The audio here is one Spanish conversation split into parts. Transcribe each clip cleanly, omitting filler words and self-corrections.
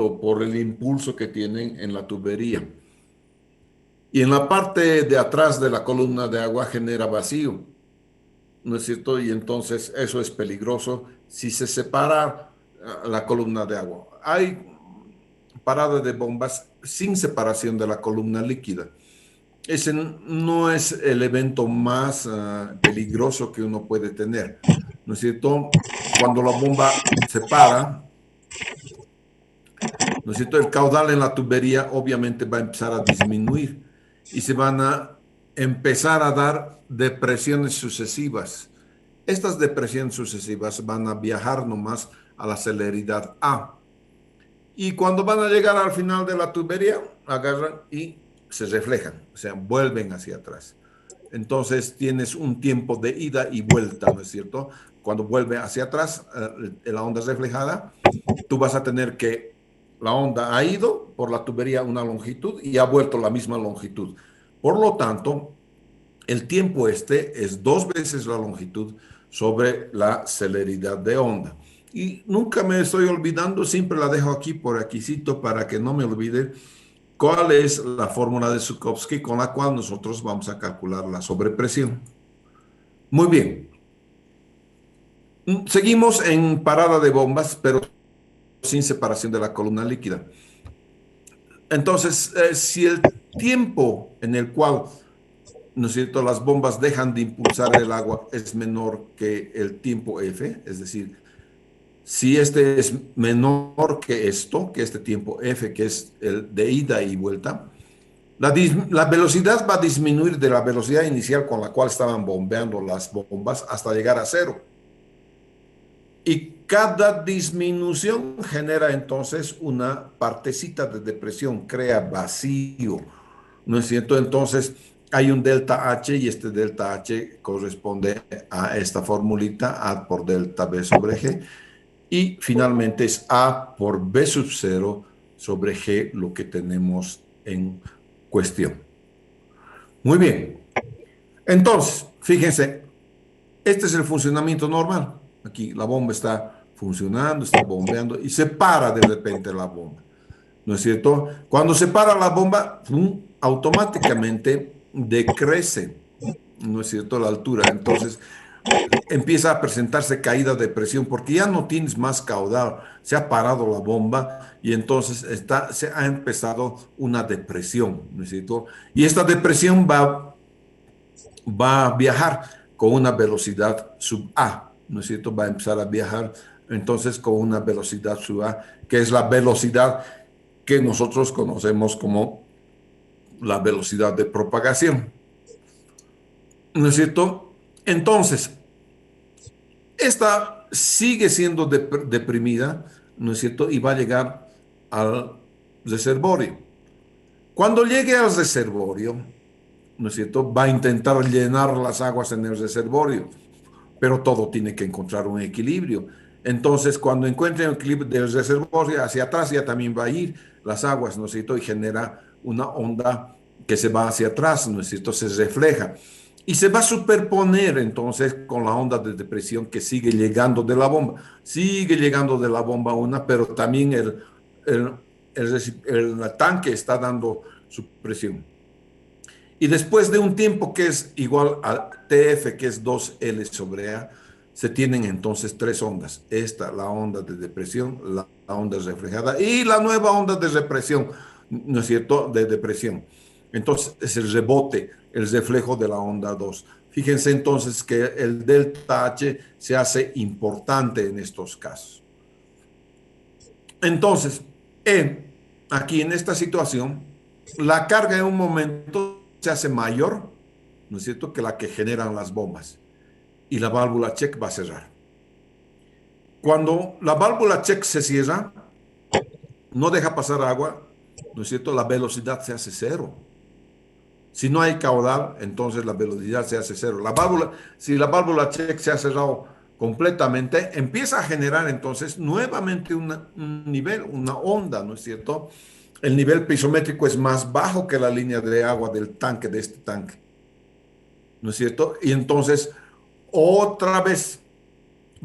por el impulso que tienen en la tubería. Y en la parte de atrás de la columna de agua genera vacío, ¿no es cierto? Y entonces eso es peligroso si se separa la columna de agua. Hay paradas de bombas sin separación de la columna líquida. Ese no es el evento más peligroso que uno puede tener, ¿no es cierto? Cuando la bomba se para, ¿no es cierto? El caudal en la tubería obviamente va a empezar a disminuir y se van a empezar a dar depresiones sucesivas. Estas depresiones sucesivas van a viajar nomás a la celeridad A. Y cuando van a llegar al final de la tubería, agarran y se reflejan, o sea, vuelven hacia atrás. Entonces tienes un tiempo de ida y vuelta, ¿no es cierto? Cuando vuelve hacia atrás, la onda reflejada, tú vas a tener que la onda ha ido por la tubería una longitud y ha vuelto la misma longitud. Por lo tanto, el tiempo este es dos veces la longitud sobre la celeridad de onda. Y nunca me estoy olvidando, siempre la dejo aquí por aquícito para que no me olvide cuál es la fórmula de Zukovsky con la cual nosotros vamos a calcular la sobrepresión. Muy bien. Seguimos en parada de bombas, pero sin separación de la columna líquida. Entonces, si el tiempo en el cual, ¿no es cierto?, las bombas dejan de impulsar el agua es menor que el tiempo F, es decir, si este es menor que esto, que este tiempo F, que es el de ida y vuelta, la velocidad va a disminuir de la velocidad inicial con la cual estaban bombeando las bombas hasta llegar a cero. Y cada disminución genera entonces una partecita de depresión, crea vacío, ¿no es cierto? Entonces hay un delta H y este delta H corresponde a esta formulita, A por delta B sobre G. Y finalmente es A por B sub 0 sobre G lo que tenemos en cuestión. Muy bien. Entonces, fíjense, este es el funcionamiento normal. Aquí la bomba está funcionando, está bombeando y se para de repente la bomba. ¿No es cierto? Cuando se para la bomba, ¡pum!, automáticamente decrece, ¿no es cierto?, la altura. Entonces empieza a presentarse caída de presión porque ya no tienes más caudal, se ha parado la bomba y entonces se ha empezado una depresión, ¿no es cierto? Y esta depresión va a viajar con una velocidad sub A, ¿no es cierto? Va a empezar a viajar entonces con una velocidad sub A, que es la velocidad que nosotros conocemos como la velocidad de propagación, ¿no es cierto? Entonces, esta sigue siendo deprimida, ¿no es cierto? Y va a llegar al reservorio. Cuando llegue al reservorio, ¿no es cierto?, va a intentar llenar las aguas en el reservorio, pero todo tiene que encontrar un equilibrio. Entonces, cuando encuentre un equilibrio del reservorio hacia atrás, ya también va a ir las aguas, ¿no es cierto?, y genera una onda que se va hacia atrás, ¿no es cierto?, se refleja. Y se va a superponer entonces con la onda de depresión que sigue llegando de la bomba. Sigue llegando de la bomba una, pero también el, el tanque está dando su presión. Y después de un tiempo que es igual a TF, que es 2L sobre A, se tienen entonces tres ondas. Esta, la onda de depresión, la onda reflejada y la nueva onda de represión, ¿no es cierto?, de depresión. Entonces es el rebote, el reflejo de la onda 2. Fíjense entonces que el delta H se hace importante en estos casos. Entonces, aquí en esta situación, la carga en un momento se hace mayor, ¿no es cierto?, que la que generan las bombas. Y la válvula check va a cerrar. Cuando la válvula check se cierra, no deja pasar agua, ¿no es cierto?, la velocidad se hace cero. Si no hay caudal, entonces la velocidad se hace cero. Si la válvula check se ha cerrado completamente, empieza a generar entonces nuevamente un nivel, una onda, ¿no es cierto? El nivel pisométrico es más bajo que la línea de agua del tanque, de este tanque, ¿no es cierto? Y entonces otra vez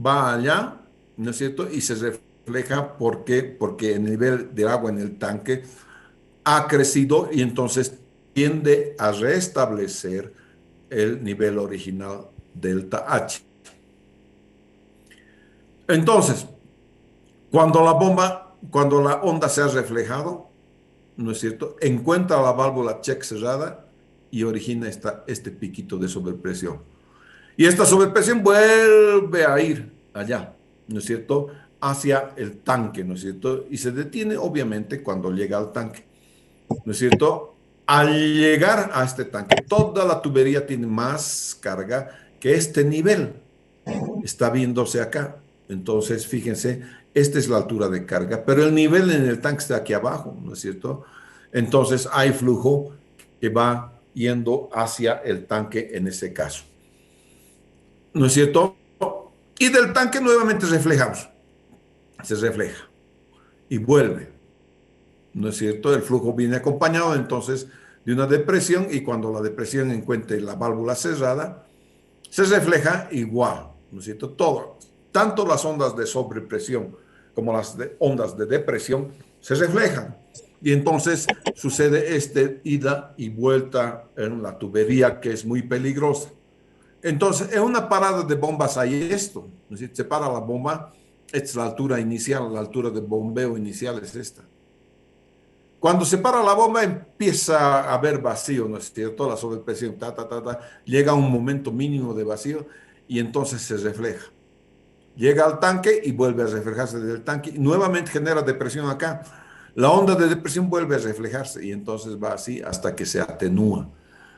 va allá, ¿no es cierto? Y se refleja refleja porque el nivel de agua en el tanque ha crecido y entonces tiende a restablecer el nivel original delta H. Entonces, cuando la onda se ha reflejado, ¿no es cierto? Encuentra la válvula check cerrada y origina este piquito de sobrepresión. Y esta sobrepresión vuelve a ir allá, ¿no es cierto? Hacia el tanque, ¿no es cierto? Y se detiene, obviamente, cuando llega al tanque, ¿no es cierto? Al llegar a este tanque, toda la tubería tiene más carga que este nivel. Está viéndose acá. Entonces, fíjense, esta es la altura de carga, pero el nivel en el tanque está aquí abajo, ¿no es cierto? Entonces, hay flujo que va yendo hacia el tanque en este caso, ¿no es cierto? Y del tanque nuevamente reflejamos, se refleja y vuelve, ¿no es cierto? El flujo viene acompañado entonces de una depresión y cuando la depresión encuentre la válvula cerrada, se refleja igual, ¿no es cierto? Todo, tanto las ondas de sobrepresión como las ondas de depresión se reflejan. Y entonces sucede este ida y vuelta en la tubería que es muy peligrosa. Entonces, en una parada de bombas hay esto, ¿no es cierto? Se para la bomba, esta es la altura inicial, la altura de bombeo inicial es esta. Cuando se para la bomba empieza a haber vacío, ¿no es cierto? La sobrepresión, llega a un momento mínimo de vacío y entonces se refleja. Llega al tanque y vuelve a reflejarse desde el tanque y nuevamente genera depresión acá. La onda de depresión vuelve a reflejarse y entonces va así hasta que se atenúa,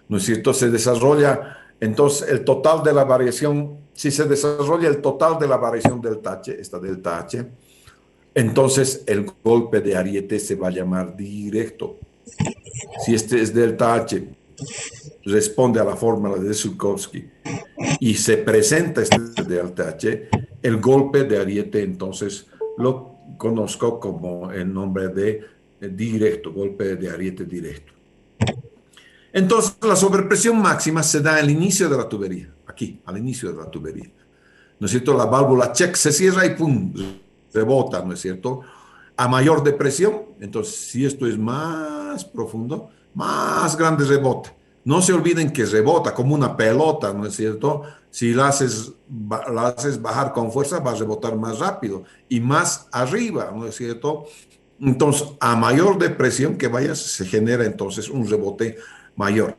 ¿no es cierto? Se desarrolla entonces el total de la variación, si se desarrolla el total de la variación del H, esta delta H, entonces el golpe de ariete se va a llamar directo. Si este es delta H, responde a la fórmula de Zukovsky y se presenta este delta H, el golpe de ariete entonces lo conozco como el nombre de directo, golpe de ariete directo. Entonces la sobrepresión máxima se da al inicio de la tubería, aquí, al inicio de la tubería. ¿No es cierto? La válvula check se cierra y ¡pum! Rebota, ¿no es cierto? A mayor depresión, entonces si esto es más profundo, más grande rebota. No se olviden que rebota como una pelota, ¿no es cierto? Si la haces bajar con fuerza, va a rebotar más rápido y más arriba, ¿no es cierto? Entonces, a mayor depresión que vayas, se genera entonces un rebote mayor.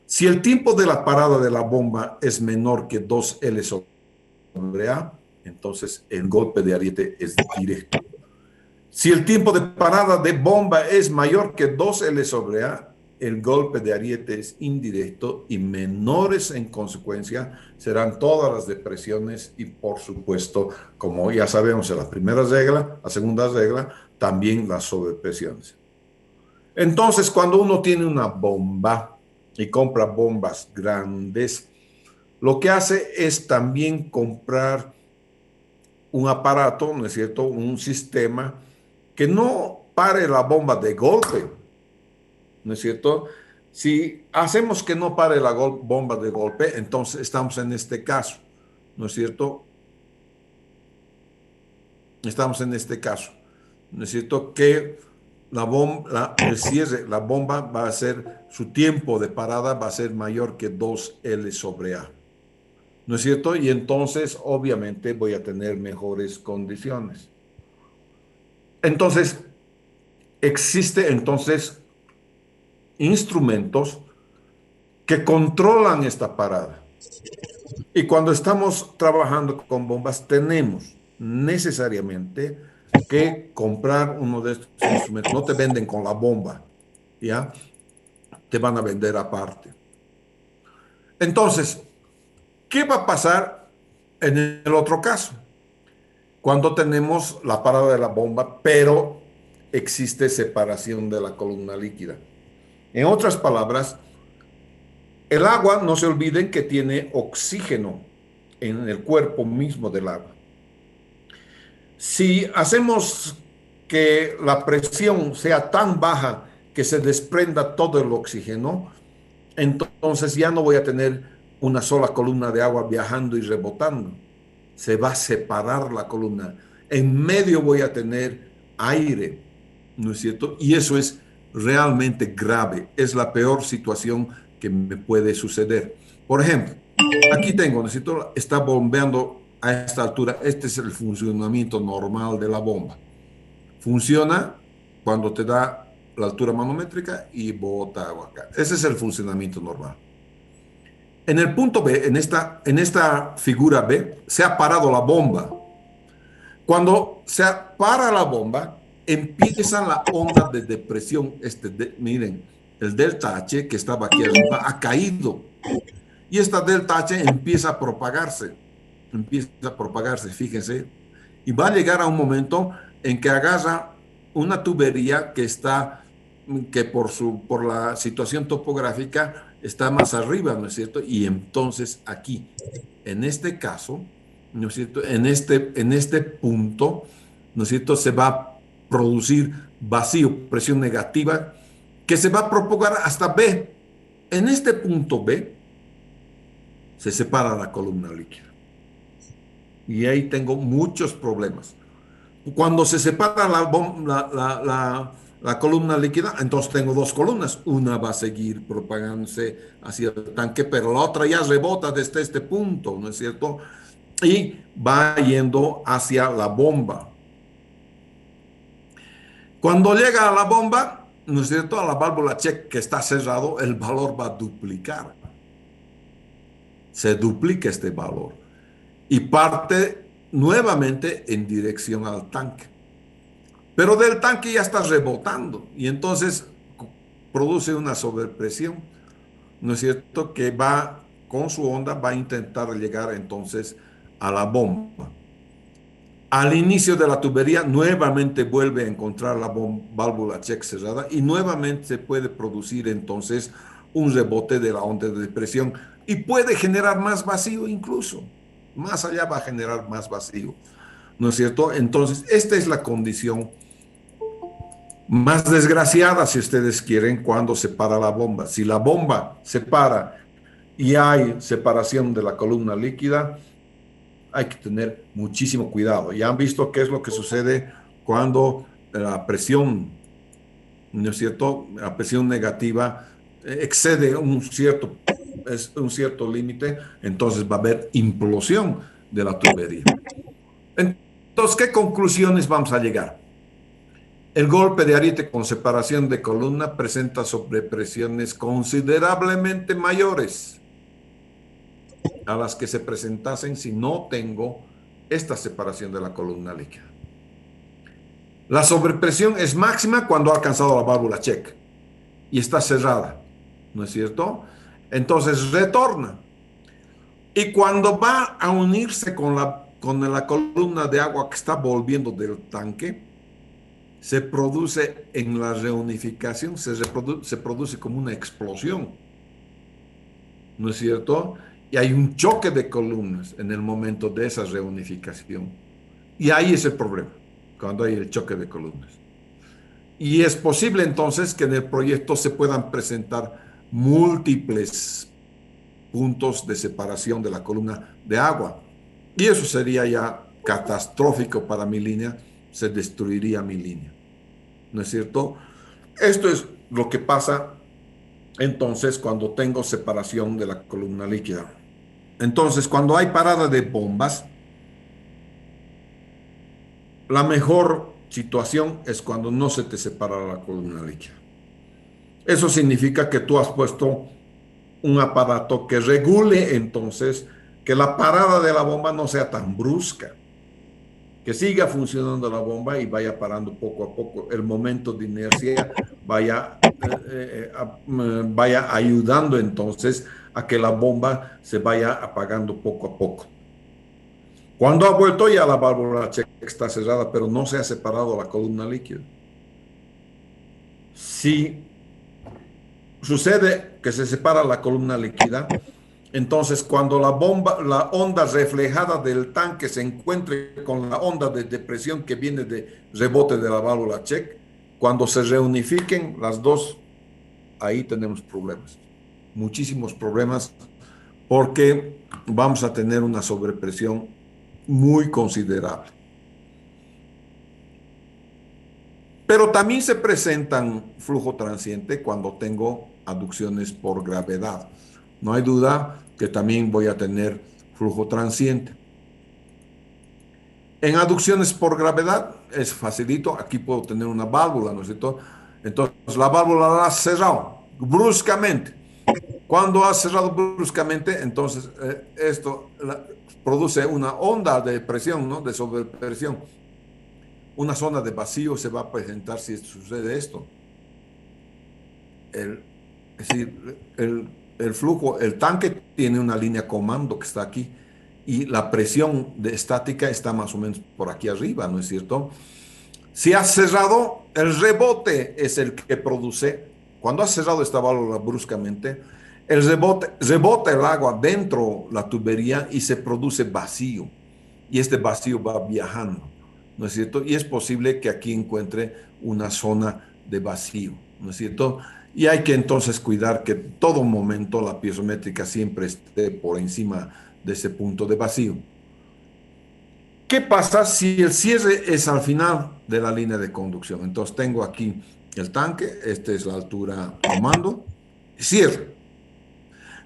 Si el tiempo de la parada de la bomba es menor que 2L sobre A, entonces el golpe de ariete es directo. Si el tiempo de parada de bomba es mayor que 2L sobre A, el golpe de ariete es indirecto y menores en consecuencia serán todas las depresiones y por supuesto, como ya sabemos en la primera regla, la segunda regla, también las sobrepresiones. Entonces, cuando uno tiene una bomba y compra bombas grandes, lo que hace es también comprar un aparato, ¿no es cierto? Un sistema que no pare la bomba de golpe, ¿no es cierto? Si hacemos que no pare la bomba de golpe, entonces estamos en este caso, ¿no es cierto? Estamos en este caso, ¿no es cierto? Que el cierre, la bomba va a ser, su tiempo de parada va a ser mayor que 2L sobre A, ¿no es cierto? Y entonces, obviamente, voy a tener mejores condiciones. Entonces, existe entonces instrumentos que controlan esta parada. Y cuando estamos trabajando con bombas, tenemos necesariamente que comprar uno de estos instrumentos. No te venden con la bomba, ¿ya? Te van a vender aparte. Entonces, ¿qué va a pasar en el otro caso? Cuando tenemos la parada de la bomba, pero existe separación de la columna líquida. En otras palabras, el agua, no se olviden que tiene oxígeno en el cuerpo mismo del agua. Si hacemos que la presión sea tan baja que se desprenda todo el oxígeno, entonces ya no voy a tener una sola columna de agua viajando y rebotando. Se va a separar la columna En medio voy a tener aire, ¿no es cierto? Y eso es realmente grave. Es la peor situación que me puede suceder. Por ejemplo, aquí tengo, ¿no es cierto? Está bombeando a esta altura. Este es el funcionamiento normal de la bomba. Funciona cuando te da la altura manométrica y bota agua acá. Ese es el funcionamiento normal. En el punto B, en esta figura B, se ha parado la bomba. Cuando se para la bomba, empiezan las ondas de depresión. Miren, el delta H que estaba aquí arriba ha caído. Y esta delta H empieza a propagarse, fíjense, y va a llegar a un momento en que agarra una tubería que por la situación topográfica está más arriba, ¿no es cierto? Y entonces aquí, en este caso, ¿no es cierto? En este punto, ¿no es cierto? Se va a producir vacío, presión negativa, que se va a propagar hasta B. En este punto B se separa la columna líquida. Y ahí tengo muchos problemas. Cuando se separa la columna líquida, entonces tengo dos columnas. Una va a seguir propagándose hacia el tanque, pero la otra ya rebota desde este punto, ¿no es cierto? Y va yendo hacia la bomba. Cuando llega a la bomba, ¿no es cierto? A la válvula check que está cerrado, el valor va a duplicar. Se duplica este valor y parte nuevamente en dirección al tanque. Pero del tanque ya está rebotando y entonces produce una sobrepresión, ¿no es cierto? Que va con su onda, va a intentar llegar entonces a la bomba. Al inicio de la tubería nuevamente vuelve a encontrar la válvula check cerrada y nuevamente se puede producir entonces un rebote de la onda de presión y puede generar más vacío incluso. Más allá va a generar más vacío, ¿no es cierto? Entonces, esta es la condición más desgraciada, si ustedes quieren, cuando se para la bomba. Si la bomba se para y hay separación de la columna líquida, hay que tener muchísimo cuidado. Ya han visto qué es lo que sucede cuando la presión, ¿no es cierto? La presión negativa excede un cierto límite, entonces va a haber implosión de la tubería. Entonces, ¿qué conclusiones vamos a llegar? El golpe de ariete con separación de columna presenta sobrepresiones considerablemente mayores a las que se presentasen si no tengo esta separación de la columna líquida. La sobrepresión es máxima cuando ha alcanzado la válvula check y está cerrada, ¿no es cierto? Entonces retorna. Y cuando va a unirse con la columna de agua que está volviendo del tanque, se produce en la reunificación, se produce como una explosión, ¿no es cierto? Y hay un choque de columnas en el momento de esa reunificación. Y ahí es el problema, cuando hay el choque de columnas. Y es posible entonces que en el proyecto se puedan presentar múltiples puntos de separación de la columna de agua. Y eso sería ya catastrófico para mi línea, se destruiría mi línea, ¿no es cierto? Esto es lo que pasa entonces cuando tengo separación de la columna líquida. Entonces, cuando hay parada de bombas, la mejor situación es cuando no se te separa la columna líquida. Eso significa que tú has puesto un aparato que regule entonces que la parada de la bomba no sea tan brusca, que siga funcionando la bomba y vaya parando poco a poco. El momento de inercia vaya ayudando entonces a que la bomba se vaya apagando poco a poco. Cuando ha vuelto ya la válvula check está cerrada, pero no se ha separado la columna líquida. Si sucede que se separa la columna líquida, entonces cuando la onda reflejada del tanque se encuentre con la onda de depresión que viene de rebote de la válvula check, cuando se reunifiquen las dos, ahí tenemos problemas, muchísimos problemas, porque vamos a tener una sobrepresión muy considerable. Pero también se presentan flujo transiente cuando tengo aducciones por gravedad. No hay duda que también voy a tener flujo transiente. En aducciones por gravedad es facilito. Aquí puedo tener una válvula, ¿no es cierto? Entonces la válvula la has cerrado bruscamente. Cuando has cerrado bruscamente, entonces esto produce una onda de presión, ¿no? De sobrepresión. Una zona de vacío se va a presentar si sucede esto. El, es decir, el flujo, el tanque tiene una línea comando que está aquí y la presión de estática está más o menos por aquí arriba, ¿no es cierto? Si has cerrado, el rebote es el que produce, cuando has cerrado esta válvula bruscamente, el rebote, rebota el agua dentro la tubería y se produce vacío. Y este vacío va viajando, ¿no es cierto? Y es posible que aquí encuentre una zona de vacío, ¿no es cierto? Y hay que entonces cuidar que todo momento la piezométrica siempre esté por encima de ese punto de vacío. ¿Qué pasa si el cierre es al final de la línea de conducción? Entonces tengo aquí el tanque, esta es la altura comando, cierro.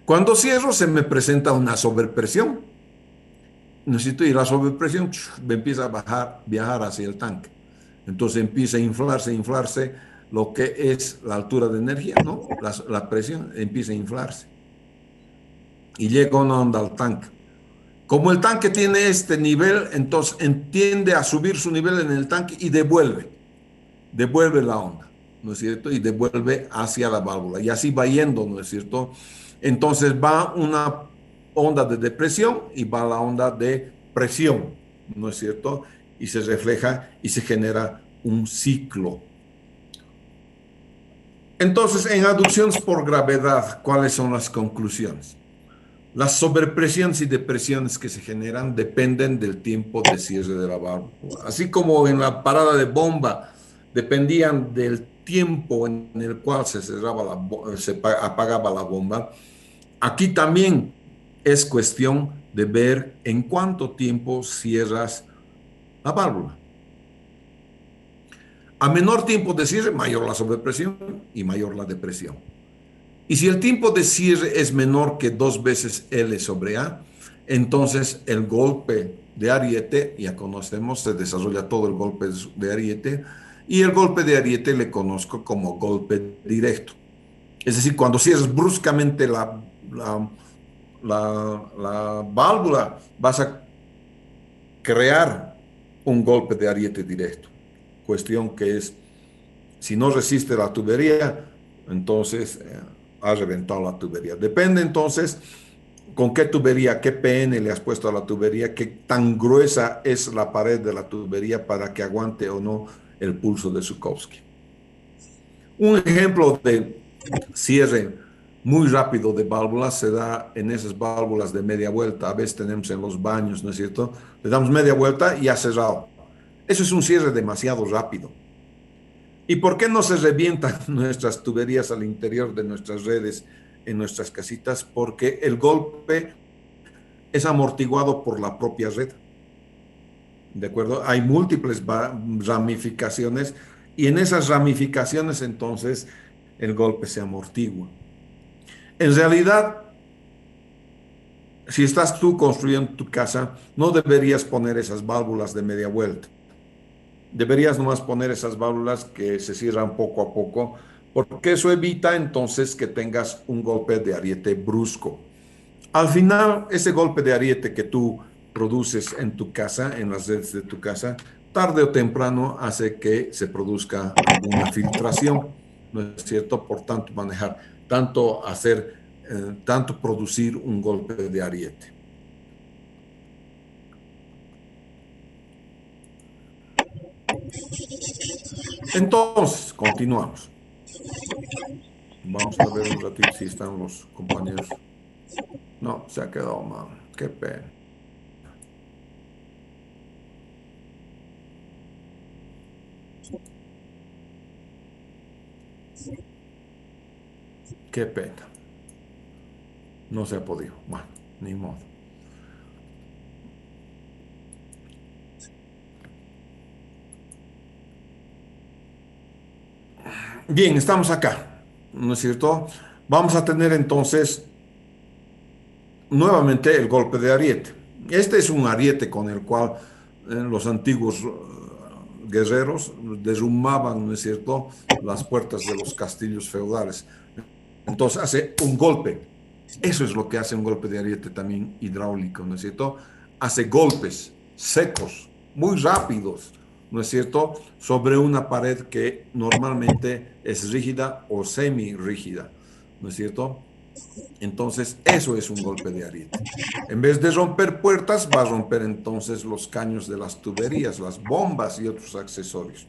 Cuando cierro se me presenta una sobrepresión, necesito ir a la sobrepresión, me empieza a bajar, viajar hacia el tanque. Entonces empieza a inflarse, inflarse lo que es la altura de energía, ¿no? La presión empieza a inflarse y llega una onda al tanque. Como el tanque tiene este nivel, entonces tiende a subir su nivel en el tanque y devuelve la onda, ¿no es cierto? Y devuelve hacia la válvula. Y así va yendo, ¿no es cierto? Entonces va una onda de depresión y va la onda de presión, ¿no es cierto? Y se refleja y se genera un ciclo. Entonces, en aducciones por gravedad, ¿cuáles son las conclusiones? Las sobrepresiones y depresiones que se generan dependen del tiempo de cierre de la válvula. Así como en la parada de bomba dependían del tiempo en el cual se cerraba se apagaba la bomba, aquí también es cuestión de ver en cuánto tiempo cierras la válvula. A menor tiempo de cierre, mayor la sobrepresión y mayor la depresión. Y si el tiempo de cierre es menor que 2 veces L sobre A, entonces el golpe de ariete, ya conocemos, se desarrolla todo el golpe de ariete, y el golpe de ariete le conozco como golpe directo. Es decir, cuando cierras bruscamente la válvula, vas a crear un golpe de ariete directo. Cuestión que es, si no resiste la tubería, entonces ha reventado la tubería. Depende entonces con qué tubería, qué PN le has puesto a la tubería, qué tan gruesa es la pared de la tubería para que aguante o no el pulso de Zukowski. Un ejemplo de cierre muy rápido de válvulas se da en esas válvulas de media vuelta. A veces tenemos en los baños, ¿no es cierto? Le damos media vuelta y ha cerrado. Eso es un cierre demasiado rápido. ¿Y por qué no se revientan nuestras tuberías al interior de nuestras redes, en nuestras casitas? Porque el golpe es amortiguado por la propia red. ¿De acuerdo? Hay múltiples ramificaciones y en esas ramificaciones entonces el golpe se amortigua. En realidad, si estás tú construyendo tu casa, no deberías poner esas válvulas de media vuelta. Deberías nomás poner esas válvulas que se cierran poco a poco, porque eso evita entonces que tengas un golpe de ariete brusco. Al final, ese golpe de ariete que tú produces en tu casa, en las redes de tu casa, tarde o temprano hace que se produzca alguna filtración, ¿no es cierto? Por tanto, manejar, tanto producir un golpe de ariete. Entonces, continuamos. Vamos a ver un ratito si están los compañeros. No, se ha quedado mal. Qué pena. Qué pena. No se ha podido. Bueno, ni modo. Bien, estamos acá, ¿no es cierto? Vamos a tener entonces nuevamente el golpe de ariete. Este es un ariete con el cual los antiguos guerreros derrumbaban, ¿no es cierto?, las puertas de los castillos feudales. Entonces hace un golpe. Eso es lo que hace un golpe de ariete también hidráulico, ¿no es cierto? Hace golpes secos, muy rápidos, ¿no es cierto?, sobre una pared que normalmente es rígida o semi-rígida, ¿no es cierto? Entonces, eso es un golpe de ariete. En vez de romper puertas, va a romper entonces los caños de las tuberías, las bombas y otros accesorios.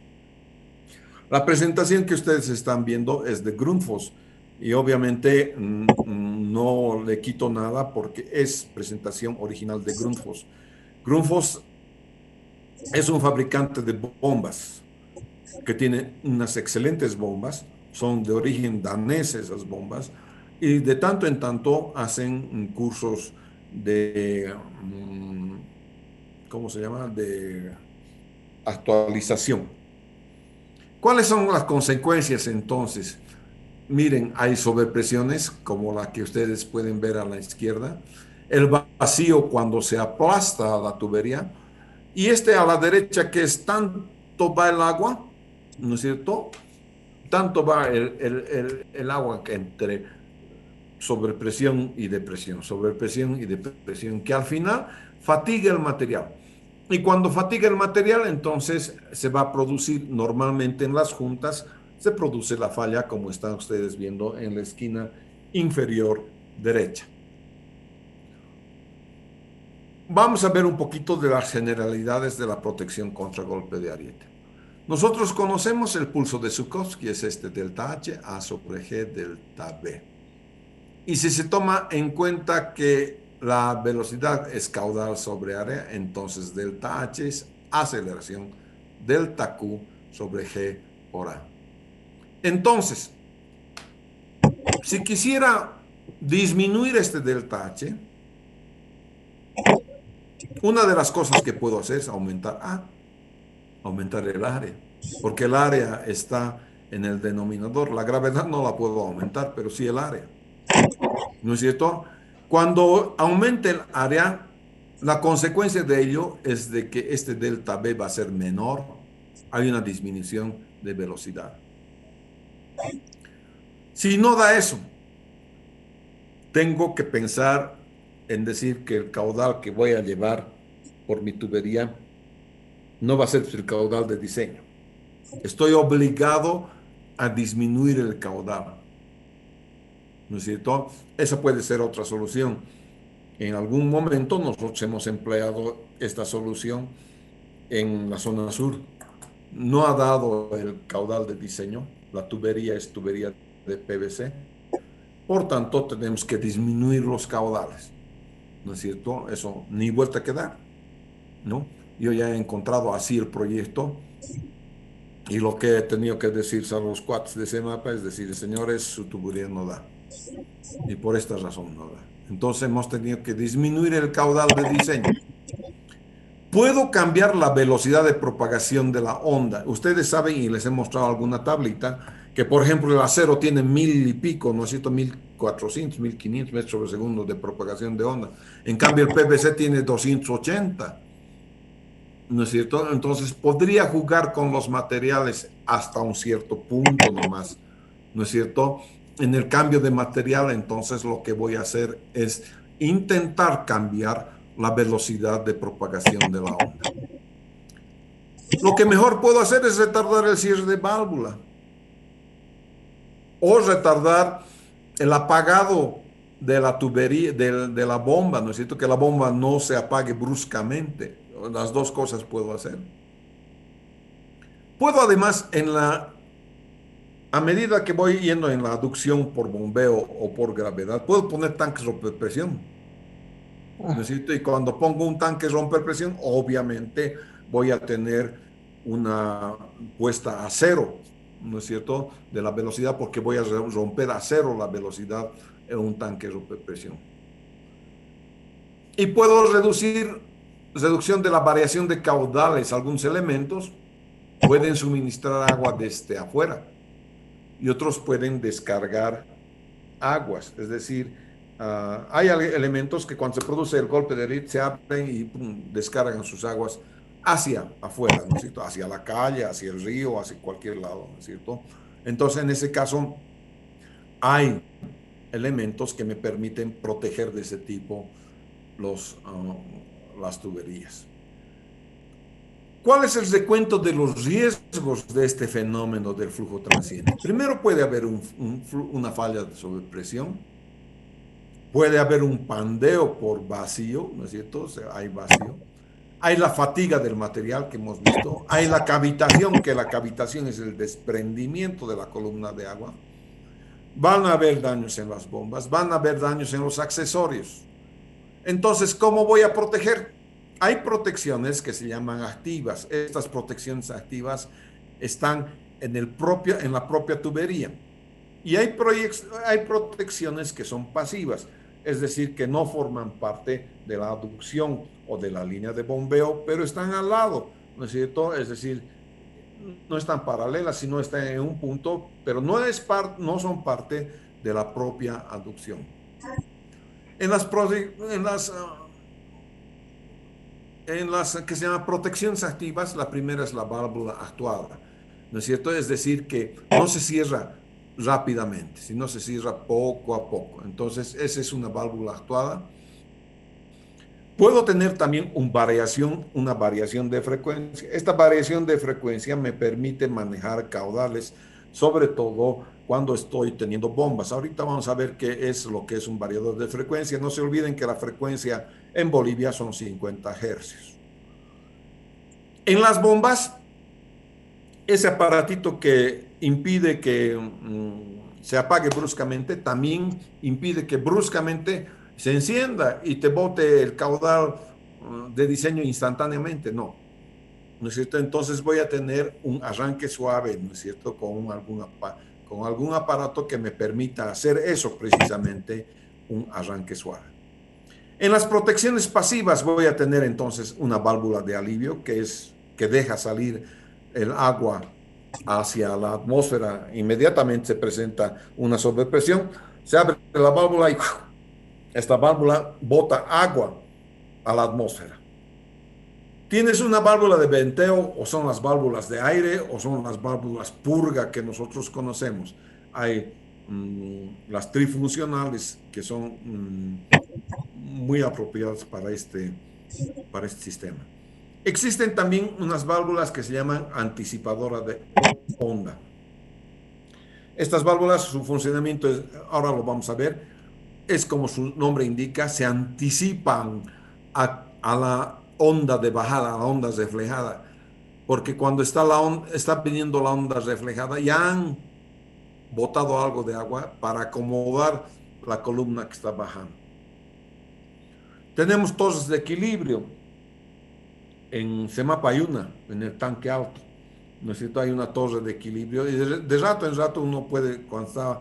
La presentación que ustedes están viendo es de Grundfos y obviamente no le quito nada porque es presentación original de Grundfos. Grundfos es un fabricante de bombas que tiene unas excelentes bombas, son de origen danés esas bombas, y de tanto en tanto hacen cursos de, ¿cómo se llama?, de actualización. ¿Cuáles son las consecuencias entonces? Miren, hay sobrepresiones como la que ustedes pueden ver a la izquierda, el vacío cuando se aplasta la tubería, y este a la derecha que es tanto va el agua, ¿no es cierto? Tanto va el agua que entre sobrepresión y depresión, sobrepresión y depresión, que al final fatiga el material. Y cuando fatiga el material, entonces se va a producir normalmente en las juntas, se produce la falla como están ustedes viendo en la esquina inferior derecha. Vamos a ver un poquito de las generalidades de la protección contra golpe de ariete. Nosotros conocemos el pulso de Zukovsky, es este delta H, A sobre G, delta B. Y si se toma en cuenta que la velocidad es caudal sobre área, entonces delta H es aceleración, delta Q sobre G por A. Entonces, si quisiera disminuir este delta H, una de las cosas que puedo hacer es aumentar A, aumentar el área, porque el área está en el denominador. La gravedad no la puedo aumentar, pero sí el área. ¿No es cierto? Cuando aumente el área, la consecuencia de ello es de que este delta B va a ser menor. Hay una disminución de velocidad. Si no da eso, tengo que pensar en decir que el caudal que voy a llevar por mi tubería no va a ser el caudal de diseño. Estoy obligado a disminuir el caudal. ¿No es cierto? Esa puede ser otra solución. En algún momento nosotros hemos empleado esta solución en la zona sur. No ha dado el caudal de diseño. La tubería es tubería de PVC. Por tanto, tenemos que disminuir los caudales. ¿No es cierto? Eso ni vuelta que dar, ¿no? Yo ya he encontrado así el proyecto y lo que he tenido que decir a los cuates de ese mapa es decir, señores, su tubería no da. Y por esta razón no da. Entonces hemos tenido que disminuir el caudal de diseño. Puedo cambiar la velocidad de propagación de la onda. Ustedes saben, y les he mostrado alguna tablita, que por ejemplo el acero tiene 1000 y pico, ¿no es cierto? 1400, 1500 metros sobre segundo de propagación de onda. En cambio el PVC tiene 280, ¿no es cierto? Entonces podría jugar con los materiales hasta un cierto punto nomás, ¿no es cierto? En el cambio de material, entonces lo que voy a hacer es intentar cambiar la velocidad de propagación de la onda. Lo que mejor puedo hacer es retardar el cierre de válvula o retardar el apagado de la tubería, de la bomba, ¿no es cierto? Que la bomba no se apague bruscamente. Las dos cosas puedo hacer. Puedo además, a medida que voy yendo en la aducción por bombeo o por gravedad, puedo poner tanques romper presión. ¿No es cierto? Y cuando pongo un tanque romper presión, obviamente voy a tener una puesta a cero, ¿no es cierto?, de la velocidad, porque voy a romper a cero la velocidad en un tanque romper presión. Y puedo reducción de la variación de caudales. Algunos elementos pueden suministrar agua desde afuera. y otros pueden descargar aguas, es decir, hay elementos que cuando se produce el golpe de Ritt se abren y pum, descargan sus aguas hacia afuera, ¿no es cierto? Hacia la calle, hacia el río, hacia cualquier lado, ¿no es cierto? Entonces, en ese caso, hay elementos que me permiten proteger de ese tipo las tuberías. ¿Cuál es el recuento de los riesgos de este fenómeno del flujo transiente? Primero puede haber una falla de sobrepresión, puede haber un pandeo por vacío, ¿no es cierto? O sea, hay vacío. Hay la fatiga del material que hemos visto, hay la cavitación, que la cavitación es el desprendimiento de la columna de agua. Van a haber daños en las bombas, van a haber daños en los accesorios. Entonces, ¿cómo voy a proteger? Hay protecciones que se llaman activas. Estas protecciones activas están en la propia tubería. Y hay protecciones que son pasivas, es decir, que no forman parte de la aducción o de la línea de bombeo, pero están al lado, ¿no es cierto? Es decir, no están paralelas, sino están en un punto, pero no son parte de la propia aducción. En las, en las, en las que se llaman protecciones activas, la primera es la válvula actuada, ¿no es cierto? Es decir, que no se cierra rápidamente, sino se cierra poco a poco. Entonces, esa es una válvula actuada. Puedo tener también una variación de frecuencia. Esta variación de frecuencia me permite manejar caudales, sobre todo cuando estoy teniendo bombas. Ahorita vamos a ver qué es lo que es un variador de frecuencia. No se olviden que la frecuencia en Bolivia son 50 hercios. En las bombas, ese aparatito que impide que se apague bruscamente, también impide que bruscamente se encienda y te bote el caudal de diseño instantáneamente. No, ¿no es cierto? Entonces voy a tener un arranque suave, ¿no es cierto? Con algún aparato que me permita hacer eso precisamente, un arranque suave. En las protecciones pasivas voy a tener entonces una válvula de alivio que deja salir el agua hacia la atmósfera. Inmediatamente se presenta una sobrepresión, se abre la válvula y esta válvula bota agua a la atmósfera. Tienes una válvula de venteo, o son las válvulas de aire, o son las válvulas purga que nosotros conocemos. Hay las trifuncionales que son muy apropiadas para este sistema. Existen también unas válvulas que se llaman anticipadoras de onda. Estas válvulas, su funcionamiento es, ahora lo vamos a ver, es como su nombre indica, se anticipan a la onda de bajada, a la onda reflejada, porque cuando está viniendo la onda reflejada, ya han botado algo de agua para acomodar la columna que está bajando. Tenemos torres de equilibrio. En Semapa hay una, en el tanque alto, ¿no es cierto? Hay una torre de equilibrio y de rato en rato uno puede, cuando está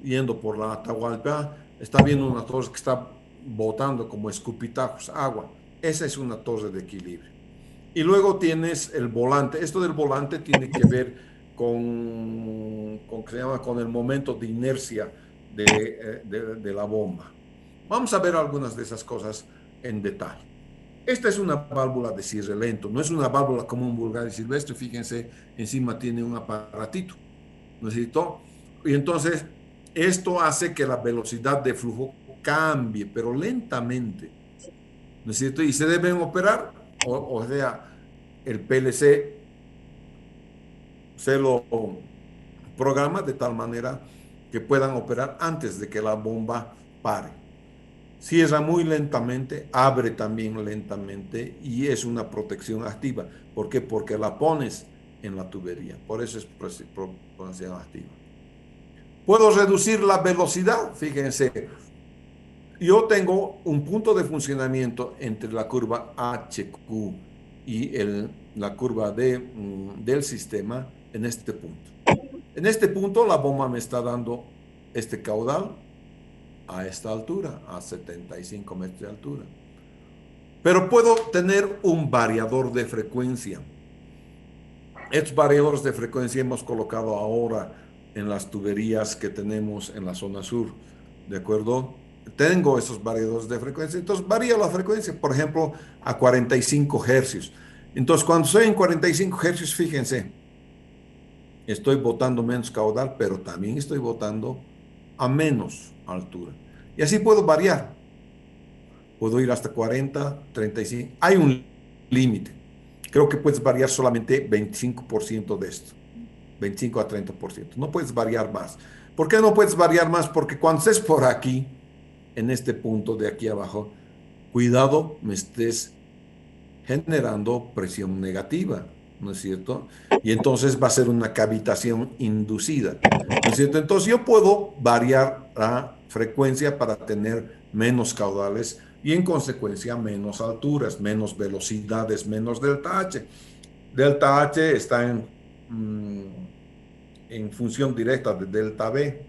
yendo por la Atahualpa, está viendo una torre que está botando como escupitajos agua. Esa es una torre de equilibrio. Y luego tienes el volante. Esto del volante tiene que ver ¿qué se llama? Con el momento de inercia de la bomba. Vamos a ver algunas de esas cosas en detalle. Esta es una válvula de cierre lento, no es una válvula común vulgar y silvestre. Fíjense, encima tiene un aparatito, ¿no es cierto? Y entonces, esto hace que la velocidad de flujo cambie, pero lentamente, ¿no es cierto? Y se deben operar, o sea, el PLC se lo programa de tal manera que puedan operar antes de que la bomba pare. Cierra muy lentamente, abre también lentamente y es una protección activa. ¿Por qué? Porque la pones en la tubería. Por eso es protección activa. Puedo reducir la velocidad. Fíjense, yo tengo un punto de funcionamiento entre la curva HQ y la curva del sistema en este punto. En este punto la bomba me está dando este caudal a esta altura, a 75 metros de altura. Pero puedo tener un variador de frecuencia. Estos variadores de frecuencia hemos colocado ahora en las tuberías que tenemos en la zona sur, ¿de acuerdo? Tengo esos variadores de frecuencia, entonces varía la frecuencia, por ejemplo, a 45 hercios. Entonces, cuando estoy en 45 hercios, fíjense, estoy botando menos caudal, pero también estoy botando a menos altura. Y así puedo variar. Puedo ir hasta 40, 35. Hay un límite. Creo que puedes variar solamente 25% de esto. 25 a 30%. No puedes variar más. ¿Por qué no puedes variar más? Porque cuando estés por aquí, en este punto de aquí abajo, cuidado, me estés generando presión negativa, ¿no es cierto? Y entonces va a ser una cavitación inducida, ¿no es cierto? Entonces yo puedo variar la frecuencia para tener menos caudales y en consecuencia menos alturas, menos velocidades, menos delta H. Delta H está en función directa de delta V,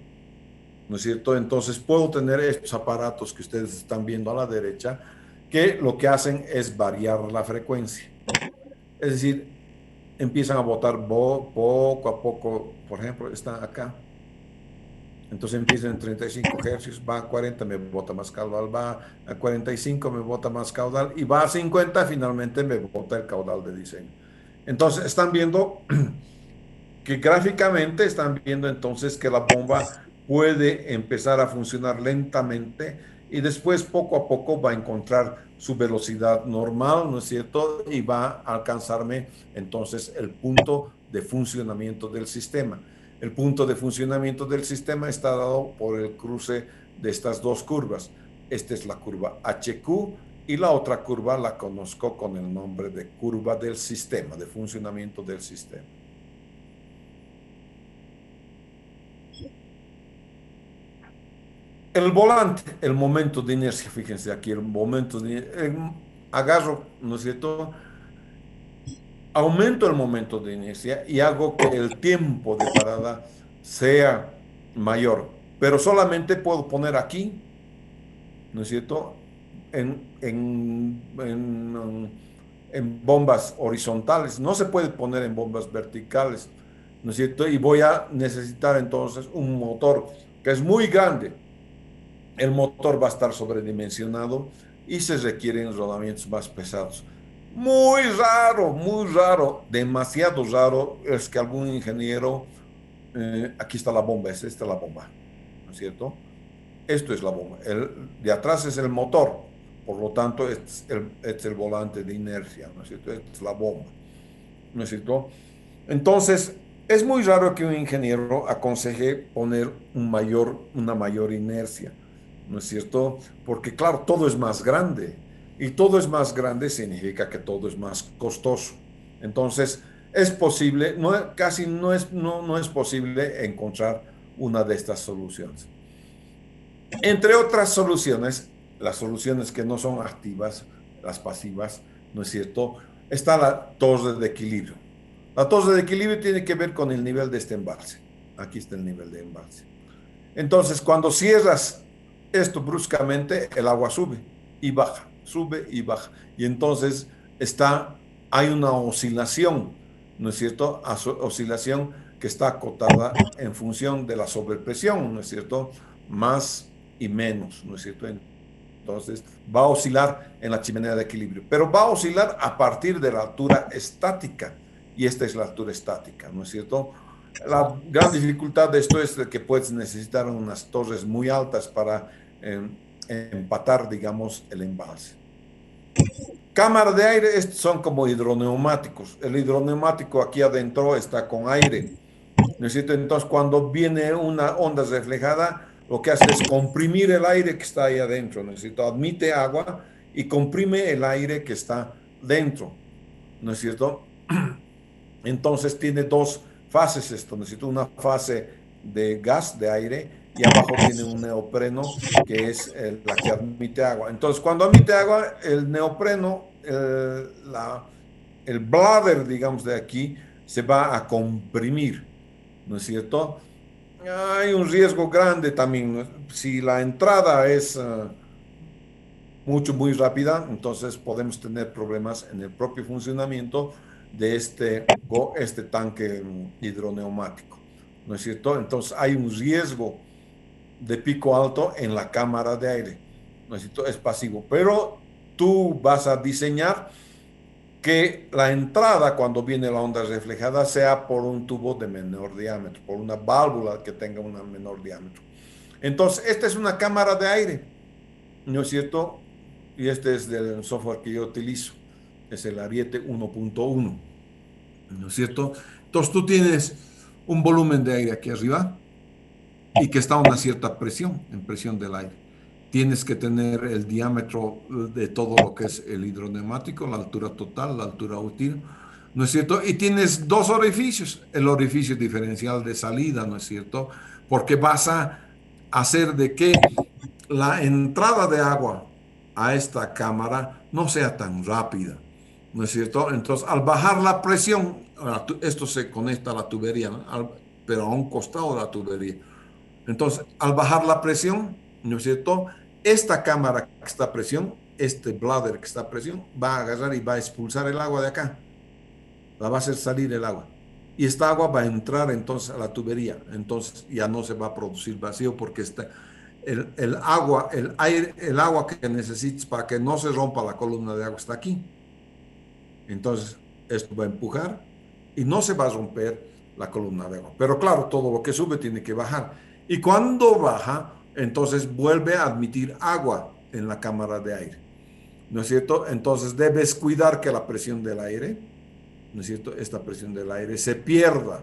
¿no es cierto? Entonces puedo tener estos aparatos que ustedes están viendo a la derecha, que lo que hacen es variar la frecuencia. Es decir, empiezan a botar poco a poco, por ejemplo, está acá. Entonces empieza en 35 hercios, va a 40, me bota más caudal, va a 45, me bota más caudal, y va a 50, finalmente me bota el caudal de diseño. Entonces, están viendo que gráficamente están viendo entonces que la bomba puede empezar a funcionar lentamente y después poco a poco va a encontrar su velocidad normal, ¿no es cierto? Y va a alcanzarme entonces el punto de funcionamiento del sistema. El punto de funcionamiento del sistema está dado por el cruce de estas dos curvas. Esta es la curva HQ y la otra curva la conozco con el nombre de curva del sistema, de funcionamiento del sistema. El volante, el momento de inercia, fíjense aquí, el momento de inercia, agarro, ¿no es cierto? Aumento el momento de inercia y hago que el tiempo de parada sea mayor, pero solamente puedo poner aquí, ¿no es cierto? En bombas horizontales, no se puede poner en bombas verticales, ¿no es cierto? Y voy a necesitar entonces un motor que es muy grande. El motor va a estar sobredimensionado y se requieren rodamientos más pesados. Muy raro, demasiado raro es que algún ingeniero, aquí está la bomba, esta es la bomba, ¿no es cierto? Esto es la bomba. De atrás es el motor, por lo tanto, es el volante de inercia, ¿no es cierto? Esta es la bomba, ¿no es cierto? Entonces, es muy raro que un ingeniero aconseje poner una mayor inercia, ¿no es cierto? Porque, claro, todo es más grande y todo es más grande significa que todo es más costoso. Entonces, es posible, no, casi no es posible encontrar una de estas soluciones. Entre otras soluciones, las soluciones que no son activas, las pasivas, ¿no es cierto? Está la torre de equilibrio. La torre de equilibrio tiene que ver con el nivel de este embalse. Aquí está el nivel de embalse. Entonces, cuando cierras esto bruscamente, el agua sube y baja. Y entonces hay una oscilación, ¿no es cierto? Oscilación que está acotada en función de la sobrepresión, ¿no es cierto? Más y menos, ¿no es cierto? Entonces, va a oscilar en la chimenea de equilibrio, pero va a oscilar a partir de la altura estática, y esta es la altura estática, ¿no es cierto? La gran dificultad de esto es que puedes necesitar unas torres muy altas para eh, empatar, digamos, el embalse. Cámara de aire, estos son como hidroneumáticos. El hidroneumático aquí adentro está con aire, ¿no es cierto? Entonces, cuando viene una onda reflejada, lo que hace es comprimir el aire que está ahí adentro, ¿no es cierto? Admite agua y comprime el aire que está dentro, ¿no es cierto? Entonces tiene dos fases esto, ¿no es cierto? Una fase de gas, de aire, y abajo tiene un neopreno que es la que admite agua. Entonces, cuando admite agua, el neopreno, el bladder, digamos, de aquí, se va a comprimir, ¿no es cierto? Hay un riesgo grande también, ¿no? Si la entrada es muy rápida, entonces podemos tener problemas en el propio funcionamiento de este tanque hidroneumático. ¿no es cierto? Entonces hay un riesgo de pico alto en la cámara de aire, ¿no es cierto? Es pasivo, pero tú vas a diseñar que la entrada cuando viene la onda reflejada sea por un tubo de menor diámetro, por una válvula que tenga un menor diámetro. Entonces, esta es una cámara de aire, ¿no es cierto? Y este es del software que yo utilizo, es el Ariete 1.1, ¿no es cierto? Entonces, tú tienes un volumen de aire aquí arriba y que está a una cierta presión, en presión del aire. Tienes que tener el diámetro de todo lo que es el hidroneumático, la altura total, la altura útil, ¿no es cierto? Y tienes dos orificios, el orificio diferencial de salida, ¿no es cierto? Porque vas a hacer de que la entrada de agua a esta cámara no sea tan rápida, ¿no es cierto? Entonces, al bajar la presión, esto se conecta a la tubería, ¿no? Pero a un costado de la tubería. Entonces, al bajar la presión, ¿no es cierto? Esta cámara que está a presión, este bladder que está a presión, va a agarrar y va a expulsar el agua de acá, la va a hacer salir el agua. Y esta agua va a entrar entonces a la tubería, entonces ya no se va a producir vacío porque está el agua, el aire, el agua que necesites para que no se rompa la columna de agua está aquí. Entonces, esto va a empujar y no se va a romper la columna de agua. Pero claro, todo lo que sube tiene que bajar. Y cuando baja, entonces vuelve a admitir agua en la cámara de aire. ¿No es cierto? Entonces debes cuidar que la presión del aire, ¿no es cierto? Esta presión del aire se pierda.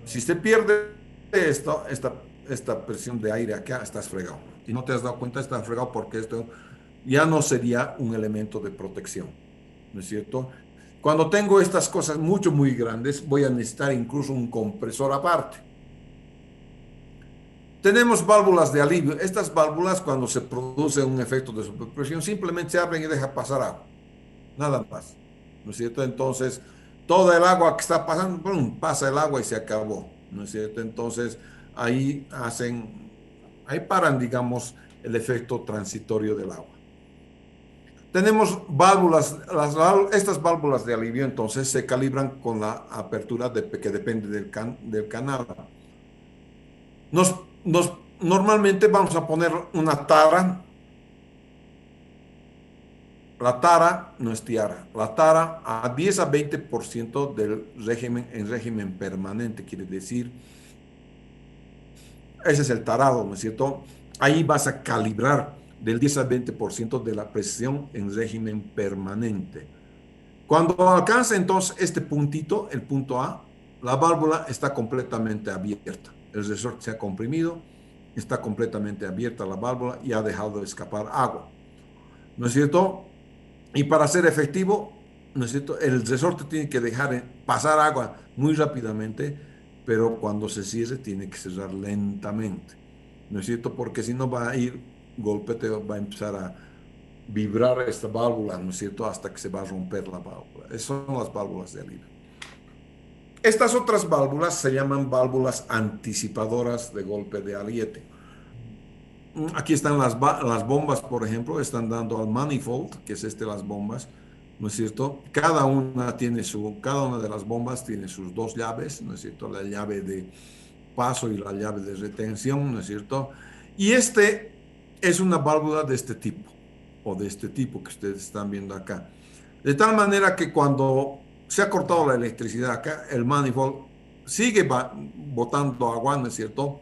Si se pierde esta presión de aire acá, estás fregado. Y no te has dado cuenta, estás fregado porque esto ya no sería un elemento de protección. ¿No es cierto? Cuando tengo estas cosas mucho, muy grandes, voy a necesitar incluso un compresor aparte. Tenemos válvulas de alivio. Estas válvulas, cuando se produce un efecto de superpresión, simplemente se abren y dejan pasar agua. Nada más. ¿No es cierto? Entonces, toda el agua que está pasando, ¡pum!, pasa el agua y se acabó. ¿No es cierto? Entonces, ahí paran, digamos, el efecto transitorio del agua. Tenemos válvulas, estas válvulas de alivio entonces se calibran con la apertura que depende del canal. Nos, Normalmente vamos a poner una tara. La tara no es tiara. La tara a 10 a 20% del régimen en régimen permanente, quiere decir, ese es el tarado, ¿no es cierto? Ahí vas a calibrar del 10 al 20% de la presión en régimen permanente. Cuando alcanza entonces este puntito, el punto A, la válvula está completamente abierta. El resorte se ha comprimido, está completamente abierta la válvula y ha dejado de escapar agua. ¿No es cierto? Y para ser efectivo, ¿no es cierto? El resorte tiene que dejar pasar agua muy rápidamente, pero cuando se cierre tiene que cerrar lentamente. ¿No es cierto? Porque si no va a ir, golpeteo, va a empezar a vibrar esta válvula, ¿no es cierto? Hasta que se va a romper la válvula. Esas son las válvulas de alivio. Estas otras válvulas se llaman válvulas anticipadoras de golpe de aliete. Aquí están las bombas, por ejemplo, están dando al manifold, que es las bombas, ¿no es cierto? Cada una de las bombas tiene sus dos llaves, ¿no es cierto? La llave de paso y la llave de retención, ¿no es cierto? Y este es una válvula de este tipo, o de este tipo que ustedes están viendo acá. De tal manera que cuando se ha cortado la electricidad acá, el manifold sigue botando agua, ¿no es cierto?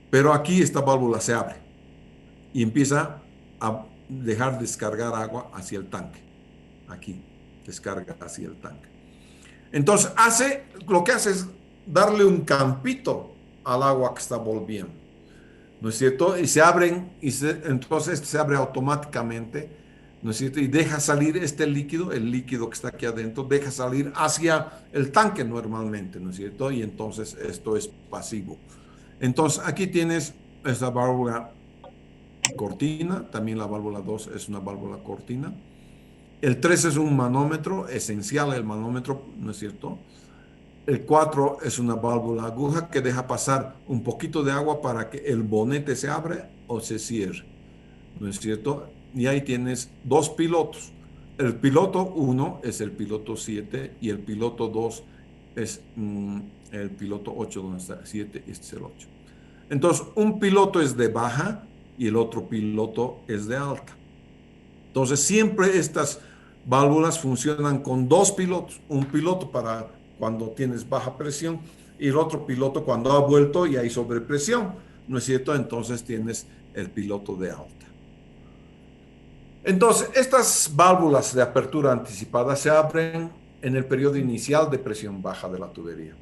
Pero aquí esta válvula se abre y empieza a dejar descargar agua hacia el tanque. Aquí, descarga hacia el tanque. Entonces, lo que hace es darle un campito al agua que está volviendo, ¿no es cierto? Y se abren, entonces se abre automáticamente, ¿no es cierto? Y deja salir este líquido, el líquido que está aquí adentro, deja salir hacia el tanque normalmente, ¿no es cierto? Y entonces esto es pasivo. Entonces, aquí tienes esta válvula cortina, también la válvula 2 es una válvula cortina. El 3 es un manómetro, esencial el manómetro, ¿no es cierto? El 4 es una válvula aguja que deja pasar un poquito de agua para que el bonete se abra o se cierre, ¿no es cierto? Y ahí tienes dos pilotos. El piloto 1 es el piloto 7 y el piloto 2 es el piloto 8, donde está 7, este es el 8. Entonces, un piloto es de baja y el otro piloto es de alta. Entonces, siempre estas válvulas funcionan con dos pilotos, un piloto para cuando tienes baja presión y el otro piloto cuando ha vuelto y hay sobrepresión, ¿no es cierto? Entonces tienes el piloto de alta. Entonces, estas válvulas de apertura anticipada se abren en el periodo inicial de presión baja de la tubería.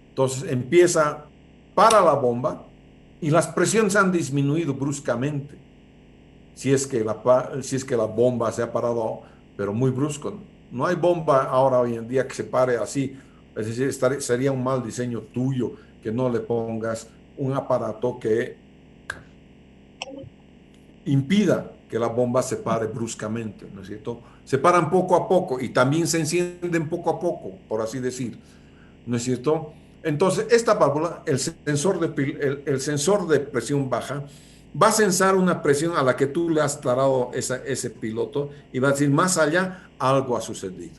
Entonces, empieza para la bomba y las presiones han disminuido bruscamente. Si es que la bomba se ha parado, pero muy brusco. No hay bomba ahora hoy en día que se pare así. Es decir, sería un mal diseño tuyo que no le pongas un aparato que impida que la bomba se pare bruscamente, ¿no es cierto? Se paran poco a poco y también se encienden poco a poco, por así decir, ¿no es cierto? Entonces, esta válvula, el sensor de presión baja, va a censar una presión a la que tú le has dado ese piloto y va a decir, más allá, algo ha sucedido.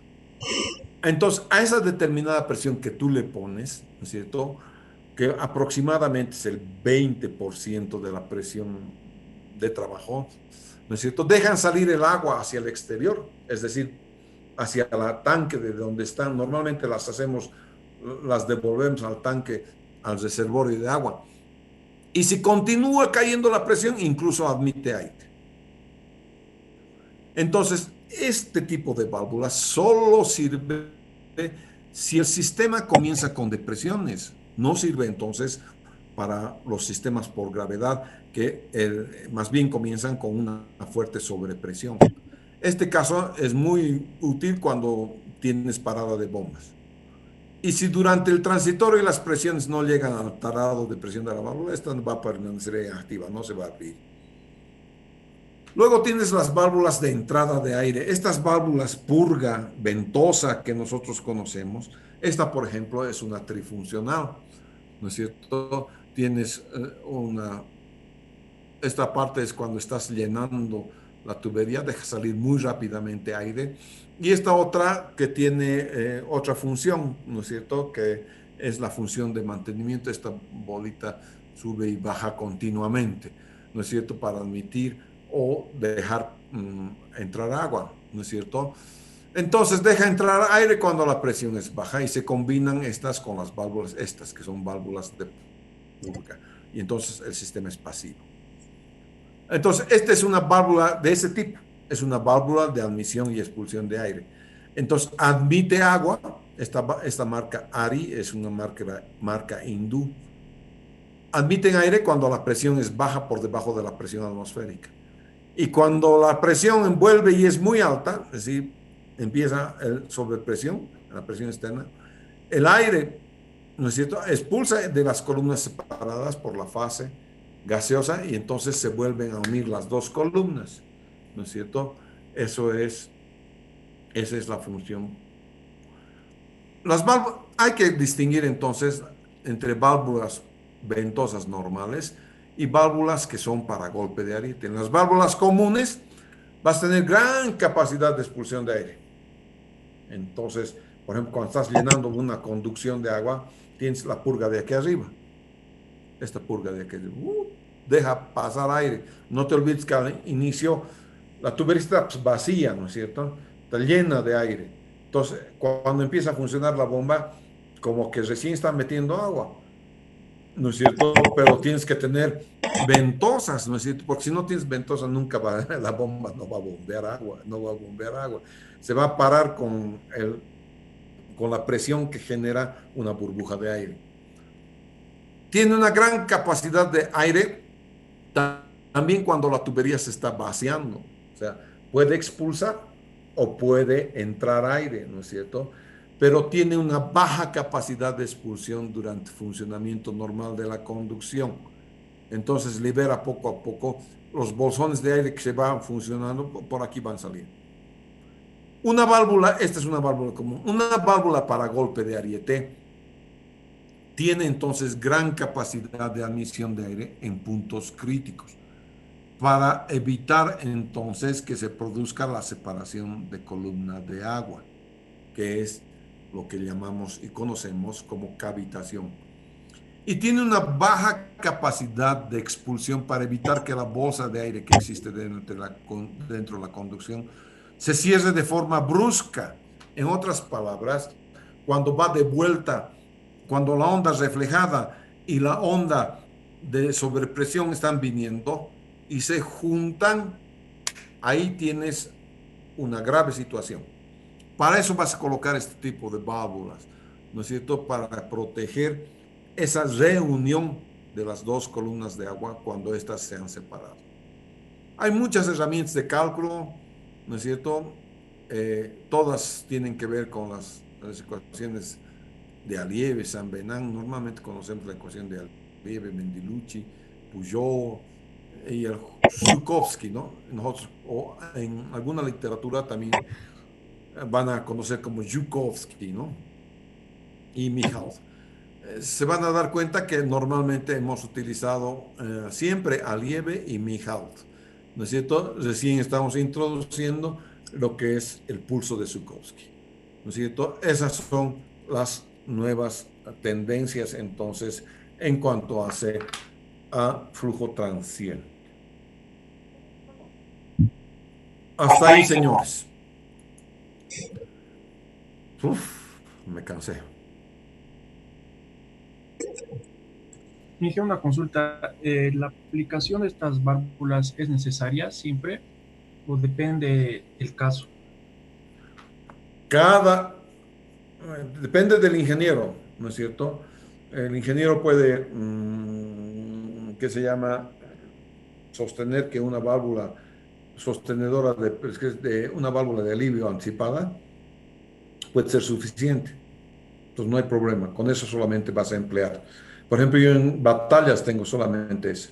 Entonces, a esa determinada presión que tú le pones, ¿no es cierto? Que aproximadamente es el 20% de la presión de trabajo, ¿no es cierto? Dejan salir el agua hacia el exterior, es decir, hacia el tanque de donde están. Normalmente las devolvemos al tanque, al reservorio de agua. Y si continúa cayendo la presión, incluso admite aire. Entonces, este tipo de válvulas solo sirve si el sistema comienza con depresiones. No sirve entonces para los sistemas por gravedad que más bien comienzan con una fuerte sobrepresión. Este caso es muy útil cuando tienes parada de bombas. Y si durante el transitorio las presiones no llegan al tarado de presión de la válvula, esta va a permanecer activa, no se va a abrir. Luego tienes las válvulas de entrada de aire. Estas válvulas purga ventosa que nosotros conocemos. Esta, por ejemplo, es una trifuncional, ¿no es cierto? Tienes esta parte es cuando estás llenando la tubería, deja salir muy rápidamente aire. Y esta otra que tiene otra función, ¿no es cierto? Que es la función de mantenimiento. Esta bolita sube y baja continuamente, ¿no es cierto? Para admitir o dejar entrar agua, ¿no es cierto? Entonces deja entrar aire cuando la presión es baja y se combinan estas con las válvulas, estas que son válvulas de purga. Y entonces el sistema es pasivo. Entonces, esta es una válvula de ese tipo. Es una válvula de admisión y expulsión de aire. Entonces, admite agua. Esta marca ARI es una marca hindú. Admiten aire cuando la presión es baja por debajo de la presión atmosférica. Y cuando la presión envuelve y es muy alta, es decir, empieza el sobrepresión, la presión externa, el aire, ¿no es cierto?, expulsa de las columnas separadas por la fase gaseosa y entonces se vuelven a unir las dos columnas, ¿no es cierto? Esa es la función. Hay que distinguir entonces entre válvulas ventosas normales y válvulas que son para golpe de ariete. En las válvulas comunes vas a tener gran capacidad de expulsión de aire. Entonces, por ejemplo, cuando estás llenando una conducción de agua, tienes la purga de aquí arriba. Esta purga de aquí arriba. Deja pasar aire. No te olvides que al inicio la tubería está vacía, ¿no es cierto? Está llena de aire. Entonces, cuando empieza a funcionar la bomba, como que recién está metiendo agua, ¿no es cierto? Pero tienes que tener ventosas, ¿no es cierto? Porque si no tienes ventosas, nunca va, la bomba no va a bombear agua, no va a bombear agua. Se va a parar con la presión que genera una burbuja de aire. Tiene una gran capacidad de aire también cuando la tubería se está vaciando. O sea, puede expulsar o puede entrar aire, ¿no es cierto? Pero tiene una baja capacidad de expulsión durante el funcionamiento normal de la conducción. Entonces libera poco a poco los bolsones de aire que se van funcionando, por aquí van saliendo. Una válvula, esta es una válvula común, una válvula para golpe de ariete tiene entonces gran capacidad de admisión de aire en puntos críticos para evitar entonces que se produzca la separación de columnas de agua, que es lo que llamamos y conocemos como cavitación. Y tiene una baja capacidad de expulsión para evitar que la bolsa de aire que existe dentro de la conducción se cierre de forma brusca. En otras palabras, cuando va de vuelta, cuando la onda reflejada y la onda de sobrepresión están viniendo y se juntan, ahí tienes una grave situación. Para eso vas a colocar este tipo de válvulas, ¿no es cierto? Para proteger esa reunión de las dos columnas de agua cuando éstas se han separado. Hay muchas herramientas de cálculo, ¿no es cierto? Todas tienen que ver con las ecuaciones de Alieve, San Benán. Normalmente conocemos la ecuación de Alieve, Mendilucci, Pujol y el Zhukovsky, ¿no? Nosotros, o en alguna literatura también van a conocer como Zhukovsky, ¿no? Y Michals. Se van a dar cuenta que normalmente hemos utilizado siempre Alieve y Michals, ¿no es cierto? Recién estamos introduciendo lo que es el pulso de Zhukovsky, ¿no es cierto? Esas son las nuevas tendencias entonces en cuanto a flujo transient. Hasta ahí, señores. Uf, me cansé. Me dije una consulta, ¿la aplicación de estas válvulas es necesaria siempre o depende del caso? Cada, depende del ingeniero, ¿no es cierto? El ingeniero puede, ¿qué se llama? Sostener que una válvula sostenedora de una válvula de alivio anticipada puede ser suficiente. Entonces no hay problema, con eso solamente vas a emplear. Por ejemplo, yo en batallas tengo solamente ese,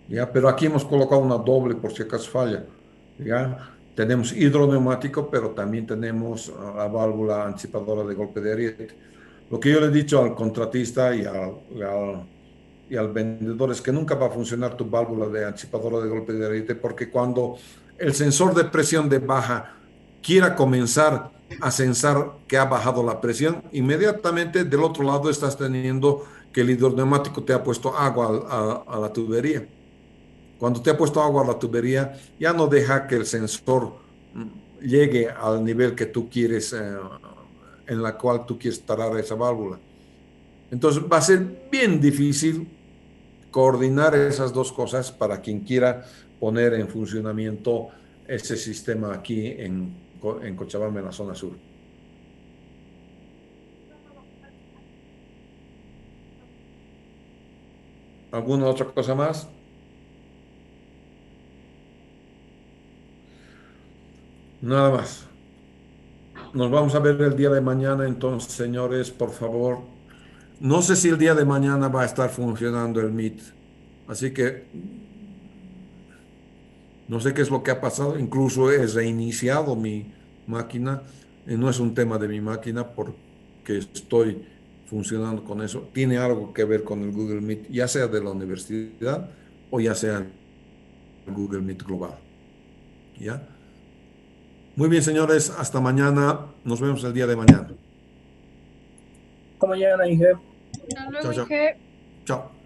¿ya? Pero aquí hemos colocado una doble por si acaso falla, ¿ya? Tenemos hidroneumático, pero también tenemos la válvula anticipadora de golpe de ariete. Lo que yo le he dicho al contratista y al vendedor es que nunca va a funcionar tu válvula de anticipadora de golpe de ariete porque cuando el sensor de presión de baja quiera comenzar a sensar que ha bajado la presión, inmediatamente del otro lado estás teniendo que el hidroneumático te ha puesto agua a la tubería. Cuando te ha puesto agua a la tubería, ya no deja que el sensor llegue al nivel que tú quieres, en la cual tú quieres tarar esa válvula. Entonces va a ser bien difícil coordinar esas dos cosas para quien quiera poner en funcionamiento ese sistema aquí en Cochabamba, en la zona sur. ¿Alguna otra cosa más? Nada más. Nos vamos a ver el día de mañana, entonces, señores, por favor. No sé si el día de mañana va a estar funcionando el Meet. Así que no sé qué es lo que ha pasado. Incluso he reiniciado mi máquina. No es un tema de mi máquina porque estoy funcionando con eso. Tiene algo que ver con el Google Meet, ya sea de la universidad o ya sea el Google Meet global. ¿Ya? Muy bien, señores. Hasta mañana. Nos vemos el día de mañana. Hasta mañana, Inge. Hasta luego, Chao, chao. Inge. Chao.